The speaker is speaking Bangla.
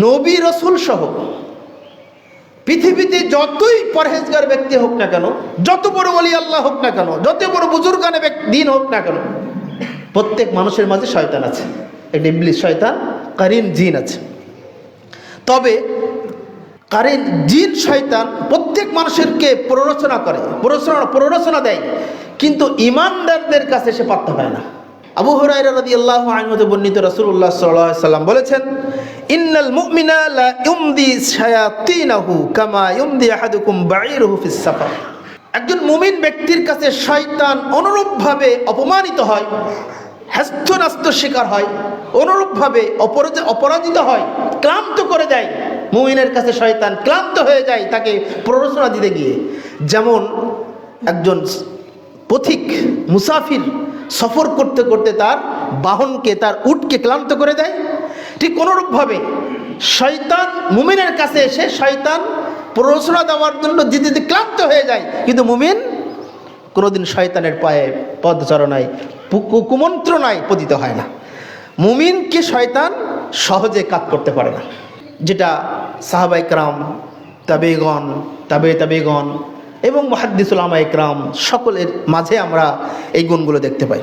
নবী রসুল সহ পৃথিবীতে যতই পরহেজগার ব্যক্তি হোক না কেন, যত বড় ওলি আল্লাহ হোক না কেন, যত বড় বুজুর্গানে দিন হোক না কেন, প্রত্যেক মানুষের মাঝে শয়তান আছে, একটা ইবলিস শয়তান কারিন জিন আছে। তবে কারিন জিন শয়তান প্রত্যেক মানুষেরকে প্ররোচনা দেয়, কিন্তু ঈমানদারদের কাছে সে পাত্তা পায় না। আবু হুরায়রা রাদিয়াল্লাহু আনহু হতে বর্ণিত, রাসূলুল্লাহ সাল্লাল্লাহু আলাইহি সাল্লাম বলেছেন, ইন্নাল মুমিনা লা ইউমদি শায়াতিনাহু কামা ইউমদি আহাদুকুম বাঈরুহু ফিস সাফার। একজন মুমিন ব্যক্তির কাছে শয়তান অনুরূপভাবে অপমানিত হয়, হেস্তনাস্ত শিকার হয়, অনুরূপভাবে অপরাজিত হয়, ক্লান্ত করে দেয়। মুমিনের কাছে শয়তান ক্লান্ত হয়ে যায় তাকে প্ররোচনা দিতে গিয়ে। যেমন একজন পথিক মুসাফির সফর করতে করতে তার বাহনকে, তার উটকে ক্লান্ত করে দেয়, ঠিক অনুরূপভাবে শয়তান মুমিনের কাছে এসে শয়তান প্ররোচনা দেওয়ার জন্য দিতে ক্লান্ত হয়ে যায়, কিন্তু মুমিন কোনোদিন শয়তানের পায়ে পদচারণায় কুমন্ত্রণায় পতিত হয় না। মুমিনকে শয়তান সহজে কাজ করতে পারে না, যেটা সাহাবায়ে কেরাম, তাবেঈগণ, তাবেঈগণ এবং মুহাদ্দিসুল উলামা ইকরাম সকলের মাঝে আমরা এই গুণগুলো দেখতে পাই।